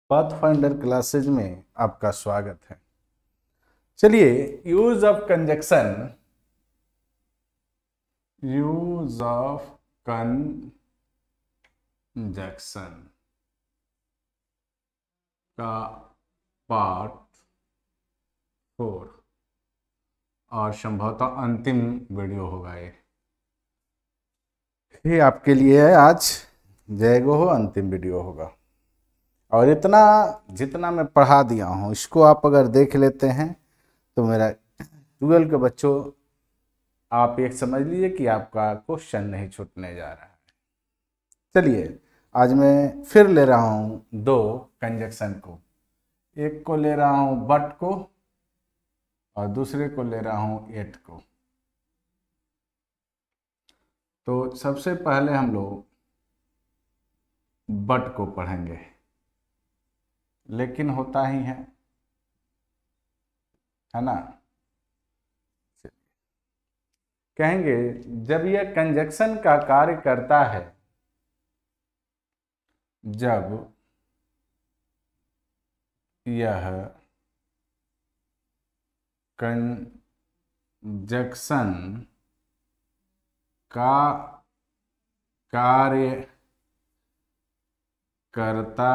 Pathfinder classes में आपका स्वागत है। चलिए, यूज ऑफ कंजक्शन का पार्ट 4 और संभवतः अंतिम वीडियो होगा। ये आपके लिए है आज। जय गो हो, अंतिम वीडियो होगा। और इतना जितना मैं पढ़ा दिया हूँ इसको आप अगर देख लेते हैं तो मेरा 12 के बच्चों, आप एक समझ लीजिए कि आपका क्वेश्चन नहीं छूटने जा रहा है। चलिए, आज मैं फिर ले रहा हूँ दो कंजक्शन को। एक को ले रहा हूँ बट को और दूसरे को ले रहा हूँ एट को। तो सबसे पहले हम लोग बट को पढ़ेंगे, लेकिन होता ही है ना। कहेंगे जब यह कंजक्शन का कार्य करता है, जब यह कंजक्शन का कार्य करता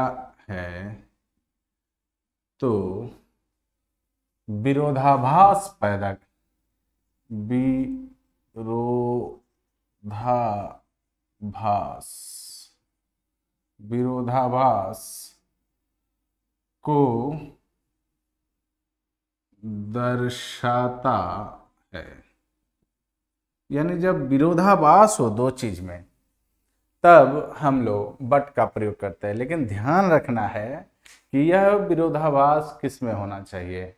है तो विरोधाभास विरोधाभास को दर्शाता है। यानी जब विरोधाभास हो दो चीज में, तब हम लोग बट का प्रयोग करते हैं। लेकिन ध्यान रखना है कि यह विरोधाभास किस में होना चाहिए।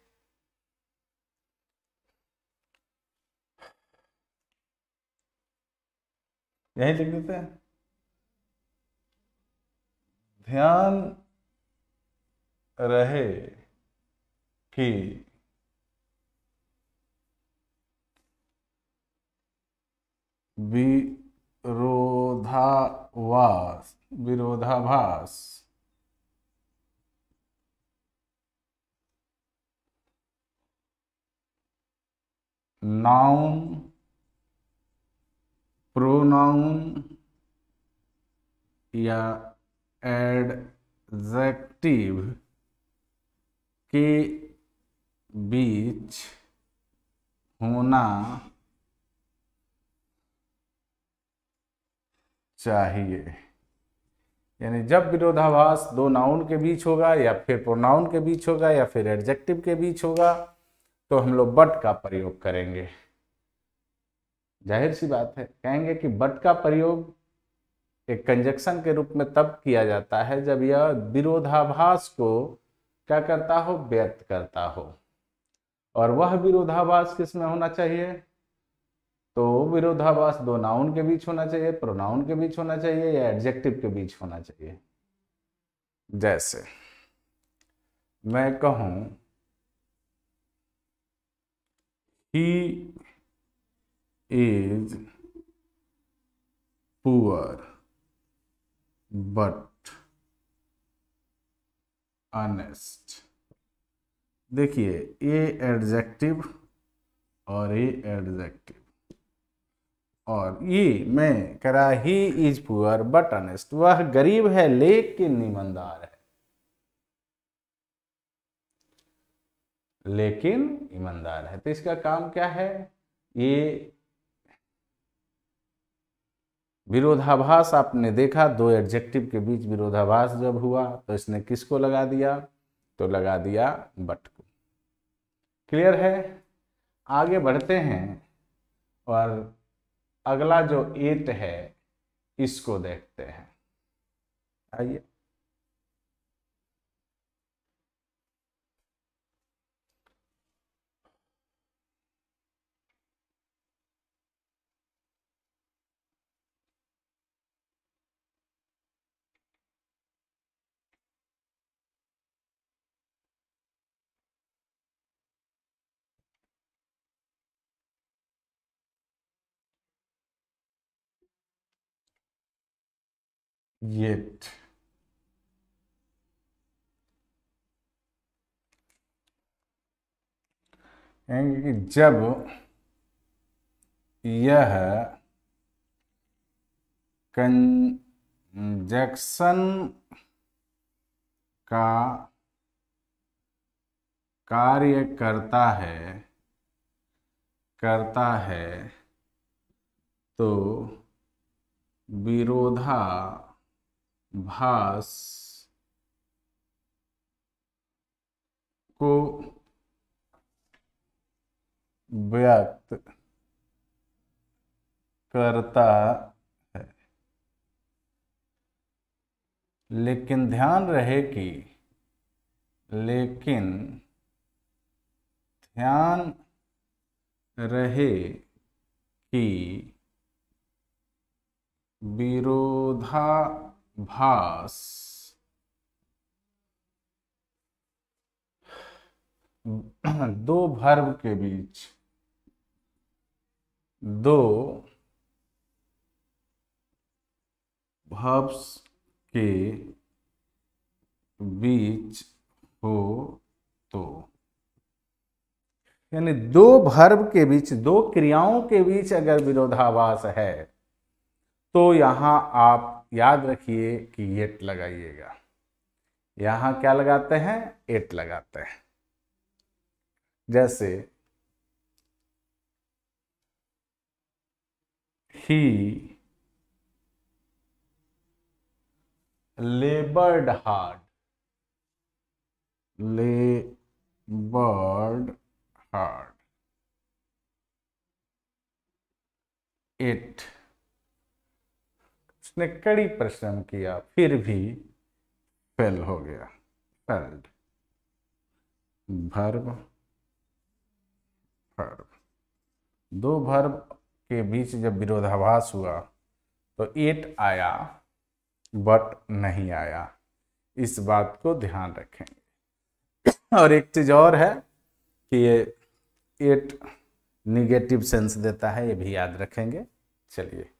यही लिख देते हैं। ध्यान रहे कि विरोधाभास नाउन, प्रोनाउन या एडजेक्टिव के बीच होना चाहिए। यानी जब विरोधाभास दो नाउन के बीच होगा या फिर प्रोनाउन के बीच होगा या फिर एडजेक्टिव के बीच होगा तो हम लोग बट का प्रयोग करेंगे। जाहिर सी बात है, कहेंगे कि बट का प्रयोग एक कंजक्शन के रूप में तब किया जाता है जब यह विरोधाभास को क्या करता हो, व्यक्त करता हो। और वह विरोधाभास किस में होना चाहिए? तो विरोधाभास दो नाउन के बीच होना चाहिए, प्रोनाउन के बीच होना चाहिए या एडजेक्टिव के बीच होना चाहिए। जैसे मैं कहूं he is poor but honest. देखिए, ये एडजेक्टिव और ये एडजेक्टिव, और ये मैं करा he is poor but honest. वह गरीब है लेकिन ईमानदार है, लेकिन ईमानदार है। तो इसका काम क्या है? ये विरोधाभास आपने देखा, दो एडजेक्टिव के बीच विरोधाभास जब हुआ तो इसने किसको लगा दिया? तो लगा दिया बट को। क्लियर है? आगे बढ़ते हैं और अगला जो एट है इसको देखते हैं। आइए, yet कहेंगे कि जब यह कंजक्शन का कार्य करता है तो विरोधाभास को व्यक्त करता है। लेकिन ध्यान रहे कि विरोधाभास दो वर्ब के बीच हो तो, यानी दो वर्ब के बीच, दो क्रियाओं के बीच अगर विरोधाभास है तो यहां आप याद रखिए कि एट लगाइएगा। यहां क्या लगाते हैं? एट लगाते हैं। जैसे he labored hard, it, उसने कड़ी परिश्रम किया फिर भी फेल हो गया, फेल्ड। वर्ब दो वर्ब के बीच जब विरोधाभास हुआ तो एट आया बट नहीं आया, इस बात को ध्यान रखेंगे। और एक चीज और है कि ये एट निगेटिव सेंस देता है, ये भी याद रखेंगे। चलिए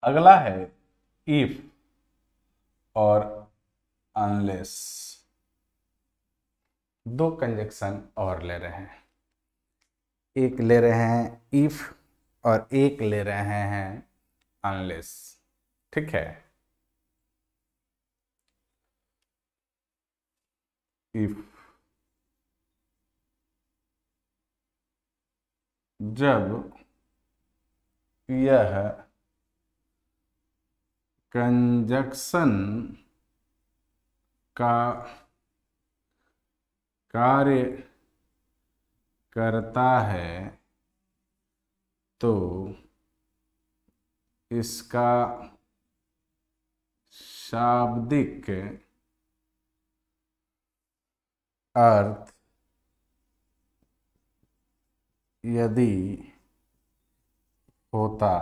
अगला है इफ और अनलेस। दो कंजक्शन और ले रहे हैं, एक ले रहे हैं इफ और एक ले रहे हैं अनलेस। ठीक है, इफ जब यह कंजक्शन का कार्य करता है तो इसका शाब्दिक अर्थ यदि होता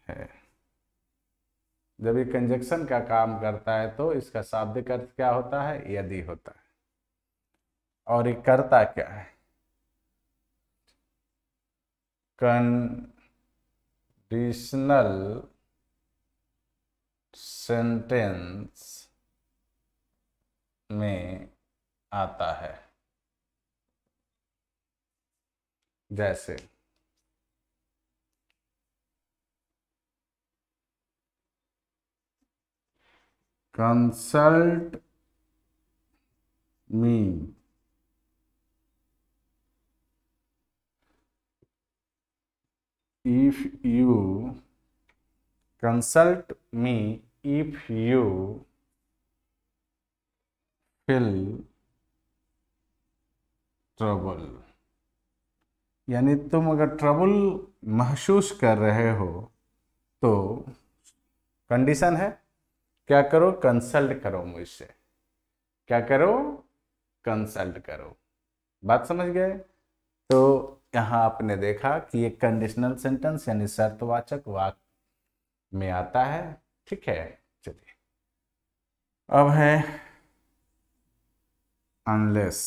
है, जब ये कंजक्शन का काम करता है तो इसका शाब्दिक अर्थ क्या होता है? यदि होता है। और ये करता क्या है? कंडीशनल सेंटेंस में आता है। जैसे consult me if you consult me if you feel trouble, यानी तुम अगर ट्रबल महसूस कर रहे हो तो कंडीशन है क्या करो, कंसल्ट करो मुझसे। क्या करो, कंसल्ट करो। बात समझ गए। तो यहाँ आपने देखा कि एक कंडीशनल सेंटेंस यानी शर्तवाचक वाक्य में आता है। ठीक है, चलिए अब है अनलेस।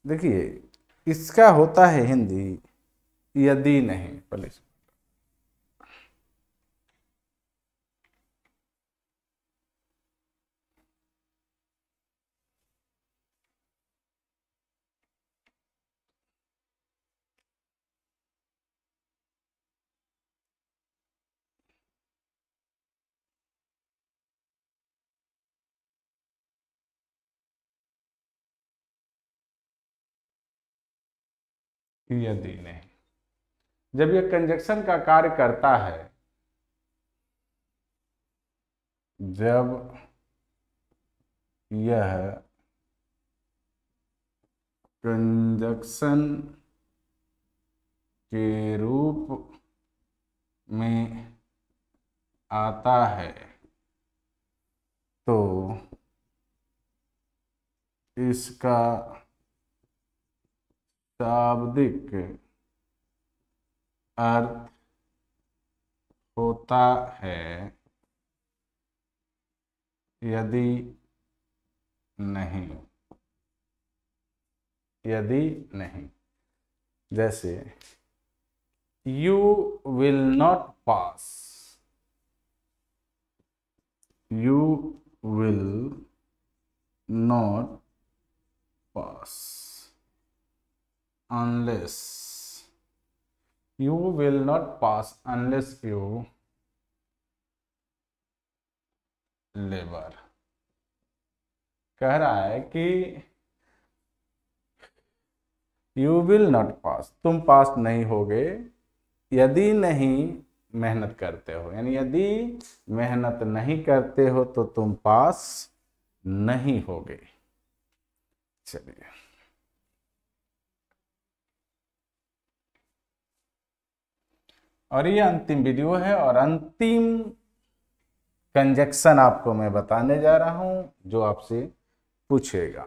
देखिए इसका होता है हिंदी यदि नहीं। पहले यदि नहीं, जब यह कंजक्शन का कार्य करता है, जब यह कंजक्शन के रूप में आता है तो इसका शाब्दिक अर्थ होता है यदि नहीं। यदि नहीं, जैसे you will not pass, you will not pass unless, you will not pass unless you labor। कह रहा है कि यू विल नॉट पास, तुम पास नहीं होगे यदि नहीं मेहनत करते हो, यानी यदि मेहनत नहीं करते हो तो तुम पास नहीं होगे। चलिए और ये अंतिम वीडियो है और अंतिम कंजक्शन आपको मैं बताने जा रहा हूं जो आपसे पूछेगा।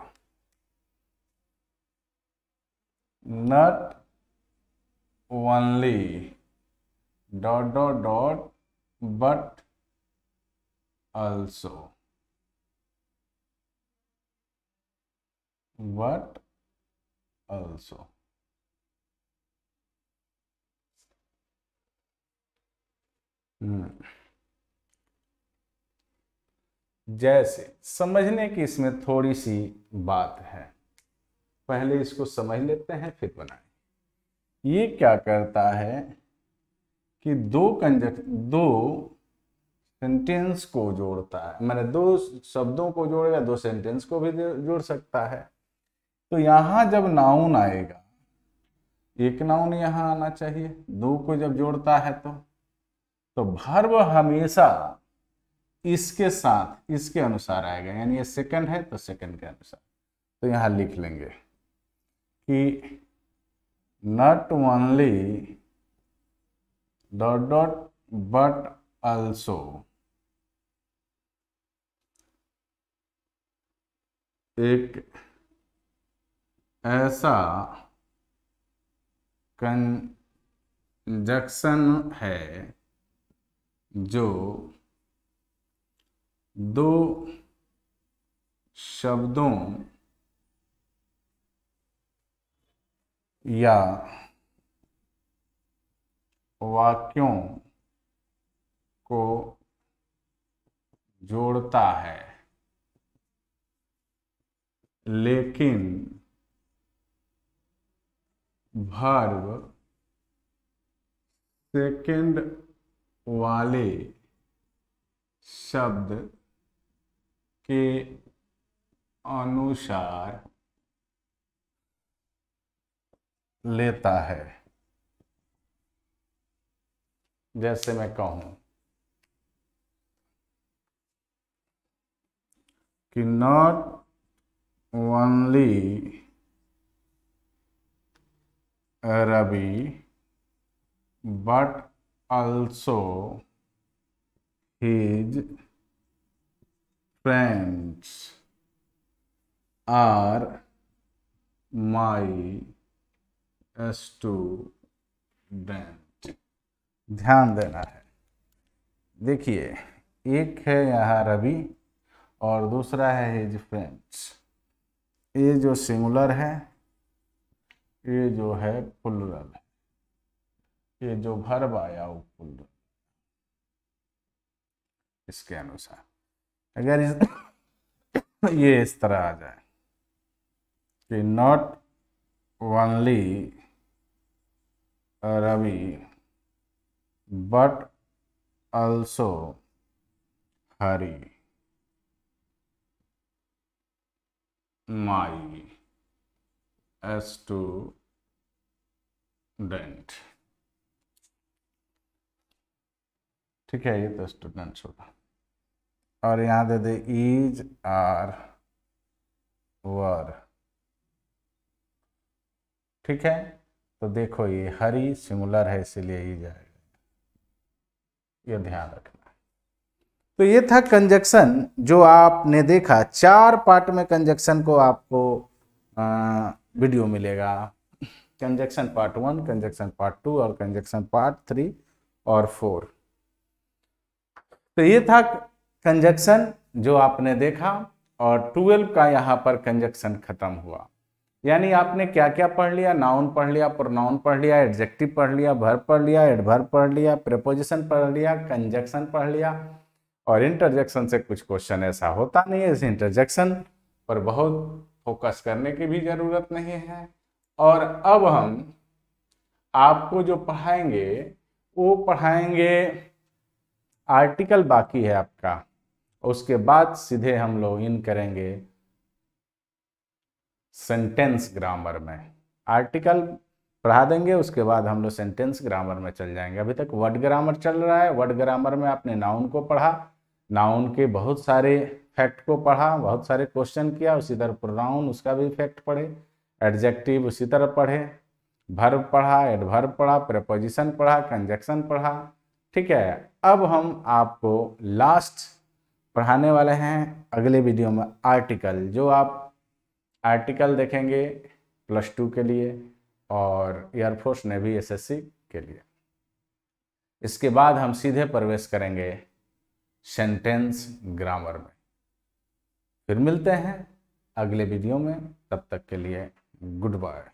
Not only dot dot dot but also, but also। जैसे समझने की इसमें थोड़ी सी बात है, पहले इसको समझ लेते हैं फिर बनाएं। ये क्या करता है कि दो सेंटेंस को जोड़ता है, मैंने दो शब्दों को जोड़ेगा, दो सेंटेंस को भी जोड़ सकता है। तो यहां जब नाउन आएगा, एक नाउन यहां आना चाहिए, दो को जब जोड़ता है तो वर्ब हमेशा इसके साथ इसके अनुसार आएगा, यानी ये सेकंड है तो सेकंड के अनुसार। तो यहां लिख लेंगे कि not only dot dot but also एक ऐसा कंजक्शन है जो दो शब्दों या वाक्यों को जोड़ता है, लेकिन वर्ब सेकंड वाले शब्द के अनुसार लेता है। जैसे मैं कहूं कि not only Ravi but also his friends are my student। ध्यान देना है, देखिए एक है यहाँ रवि और दूसरा है हिज फ्रेंड्स। ये जो सिंगुलर है, ये जो है प्लुरल है, ये जो वर्ब आया वो प्लुरल। इसके अनुसार अगर ये इस तरह आ जाए कि not only Ravi but also Hari my student। ठीक है, ये तो स्टूडेंट्स होगा। और यहाँ दे दे इज आर वर। ठीक है, तो देखो ये हरी सिंगुलर है इसीलिए ही जाएगा, ये ध्यान रखना। तो ये था कंजक्शन जो आपने देखा। 4 पार्ट में कंजक्शन को आपको वीडियो मिलेगा। कंजक्शन पार्ट 1, कंजक्शन पार्ट 2 और कंजक्शन पार्ट 3 और 4। तो ये था कंजक्शन जो आपने देखा और 12 का यहाँ पर कंजक्शन खत्म हुआ। यानी आपने क्या क्या पढ़ लिया? नाउन पढ़ लिया, प्रोनाउन पढ़ लिया, एडजेक्टिव पढ़ लिया, वर्ब पढ़ लिया, एडवर्ब पढ़ लिया, प्रीपोजिशन पढ़ लिया, कंजक्शन पढ़ लिया। और इंटरजेक्शन से कुछ क्वेश्चन ऐसा होता नहीं है, इस इंटरजेक्शन पर बहुत फोकस करने की भी जरूरत नहीं है। और अब हम आपको जो पढ़ाएंगे वो पढ़ाएंगे आर्टिकल बाकी है आपका, उसके बाद सीधे हम लोग इन करेंगे सेंटेंस ग्रामर में। आर्टिकल पढ़ा देंगे, उसके बाद हम लोग सेंटेंस ग्रामर में चल जाएंगे। अभी तक वर्ड ग्रामर चल रहा है। वर्ड ग्रामर में आपने नाउन को पढ़ा, नाउन के बहुत सारे फैक्ट को पढ़ा, बहुत सारे क्वेश्चन किया। उसी तरह प्रोनाउन, उसका भी फैक्ट पढ़े। एडजेक्टिव उसी तरह पढ़े, वर्ब पढ़ा, एडवर्ब पढ़ा, प्रीपोजिशन पढ़ा, कंजक्शन पढ़ा। ठीक है, अब हम आपको लास्ट पढ़ाने वाले हैं अगले वीडियो में आर्टिकल, जो आप आर्टिकल देखेंगे +2 के लिए और एयरफोर्स नेवी SSC के लिए। इसके बाद हम सीधे प्रवेश करेंगे सेंटेंस ग्रामर में। फिर मिलते हैं अगले वीडियो में, तब तक के लिए गुड बाय।